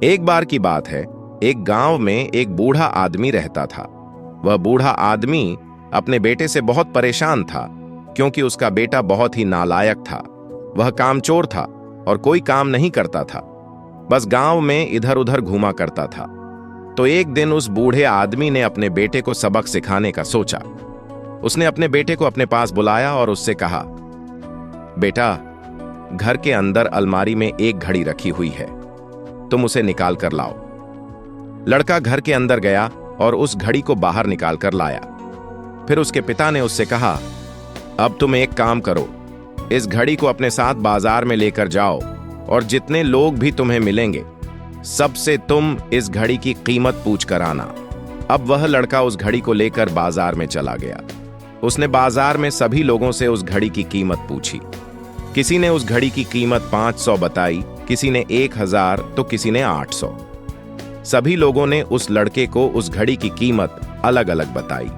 एक बार की बात है, एक गांव में एक बूढ़ा आदमी रहता था। वह बूढ़ा आदमी अपने बेटे से बहुत परेशान था, क्योंकि उसका बेटा बहुत ही नालायक था। वह कामचोर था और कोई काम नहीं करता था, बस गांव में इधर उधर घूमा करता था। तो एक दिन उस बूढ़े आदमी ने अपने बेटे को सबक सिखाने का सोचा। उसने अपने बेटे को अपने पास बुलाया और उससे कहा, बेटा, घर के अंदर अलमारी में एक घड़ी रखी हुई है, तुम उसे निकाल कर लाओ। लड़का घर के अंदर गया और उस घड़ी को बाहर निकाल कर लाया। फिर उसके पिता ने उससे कहा, अब तुम एक काम करो, इस घड़ी को अपने साथ बाजार में लेकर जाओ और जितने लोग भी तुम्हें मिलेंगे सबसे तुम इस घड़ी की कीमत पूछ कर आना। अब वह लड़का उस घड़ी को लेकर बाजार में चला गया। उसने बाजार में सभी लोगों से उस घड़ी की कीमत पूछी। किसी ने उस घड़ी की कीमत 500 बताई, किसी ने 1000 तो किसी ने 800। सभी लोगों ने उस लड़के को उस घड़ी की कीमत अलग अलग बताई।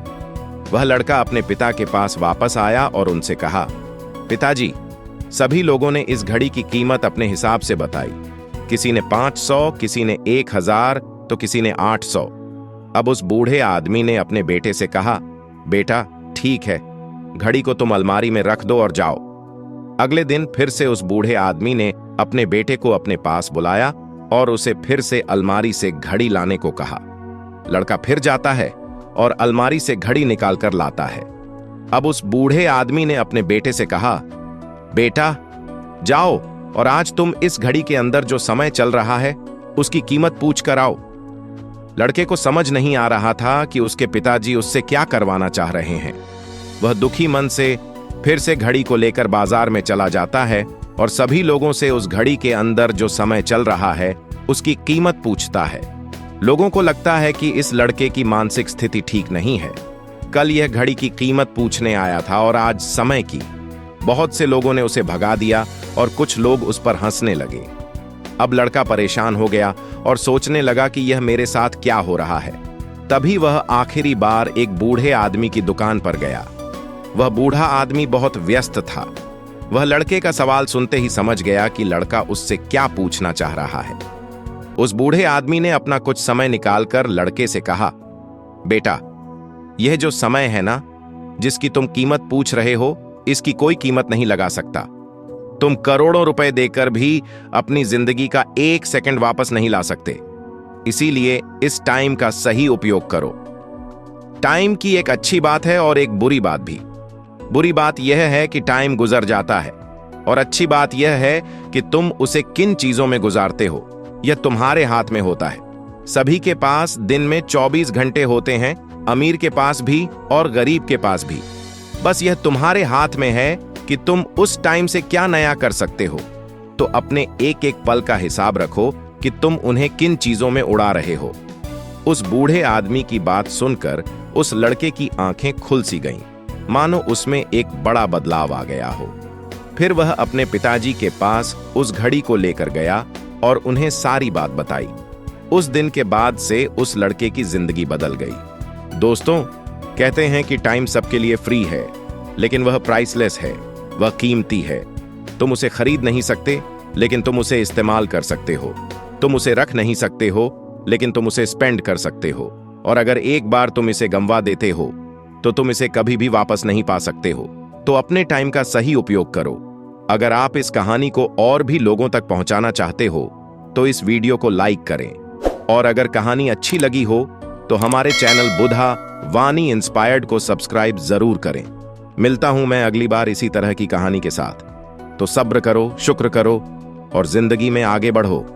वह लड़का अपने पिता के पास वापस आया और उनसे कहा, पिताजी, सभी लोगों ने इस घड़ी की कीमत अपने हिसाब से बताई। किसी ने 500, किसी ने 1000 तो किसी ने 800। अब उस बूढ़े आदमी ने अपने बेटे से कहा, बेटा ठीक है, घड़ी को तुम अलमारी में रख दो और जाओ। अगले दिन फिर से उस बूढ़े आदमी ने अपने बेटे को अपने पास बुलाया और उसे फिर से अलमारी से घड़ी लाने को कहा। लड़का फिर जाता है और अलमारी से घड़ी निकाल कर लाता है। अब उस बूढ़े आदमी ने अपने बेटे से कहा, बेटा जाओ और आज तुम इस घड़ी के अंदर जो समय चल रहा है उसकी कीमत पूछ कर आओ। लड़के को समझ नहीं आ रहा था कि उसके पिताजी उससे क्या करवाना चाह रहे हैं। वह दुखी मन से फिर से घड़ी को लेकर बाजार में चला जाता है और सभी लोगों से उस घड़ी के अंदर जो समय चल रहा है उसकी कीमत पूछता है। लोगों को लगता है कि इस लड़के की मानसिक स्थिति ठीक नहीं है। कल यह घड़ी की कीमत पूछने आया था और आज समय की। बहुत से लोगों ने उसे भगा दिया और कुछ लोग उस पर हंसने लगे। अब लड़का परेशान हो गया और सोचने लगा कि यह मेरे साथ क्या हो रहा है। तभी वह आखिरी बार एक बूढ़े आदमी की दुकान पर गया। वह बूढ़ा आदमी बहुत व्यस्त था। वह लड़के का सवाल सुनते ही समझ गया कि लड़का उससे क्या पूछना चाह रहा है। उस बूढ़े आदमी ने अपना कुछ समय निकालकर लड़के से कहा, बेटा, यह जो समय है ना, जिसकी तुम कीमत पूछ रहे हो, इसकी कोई कीमत नहीं लगा सकता। तुम करोड़ों रुपए देकर भी अपनी जिंदगी का 1 सेकंड वापस नहीं ला सकते। इसीलिए इस टाइम का सही उपयोग करो। टाइम की एक अच्छी बात है और एक बुरी बात भी। बुरी बात यह है कि टाइम गुजर जाता है और अच्छी बात यह है कि तुम उसे किन चीजों में गुजारते हो, यह तुम्हारे हाथ में होता है। सभी के पास दिन में 24 घंटे होते हैं, अमीर के पास भी और गरीब के पास भी। बस यह तुम्हारे हाथ में है कि तुम उस टाइम से क्या नया कर सकते हो। तो अपने एक एक पल का हिसाब रखो कि तुम उन्हें किन चीजों में उड़ा रहे हो। उस बूढ़े आदमी की बात सुनकर उस लड़के की आंखें खुल सी गईं, मानो उसमें एक बड़ा बदलाव आ गया हो। फिर वह अपने पिताजी के पास उस घड़ी को लेकर गया और उन्हें सारी बात बताई। उस दिन के बाद से उस लड़के की जिंदगी बदल गई। दोस्तों, कहते हैं कि टाइम सबके लिए फ्री है, लेकिन वह प्राइसलेस है, वह कीमती है। तुम उसे खरीद नहीं सकते, लेकिन तुम उसे इस्तेमाल कर सकते हो। तुम उसे रख नहीं सकते हो, लेकिन तुम उसे स्पेंड कर सकते हो। और अगर एक बार तुम इसे गंवा देते हो तो तुम इसे कभी भी वापस नहीं पा सकते हो। तो अपने टाइम का सही उपयोग करो। अगर आप इस कहानी को और भी लोगों तक पहुंचाना चाहते हो तो इस वीडियो को लाइक करें। और अगर कहानी अच्छी लगी हो तो हमारे चैनल बुधा वाणी इंस्पायर्ड को सब्सक्राइब जरूर करें। मिलता हूं मैं अगली बार इसी तरह की कहानी के साथ। तो सब्र करो, शुक्र करो और जिंदगी में आगे बढ़ो।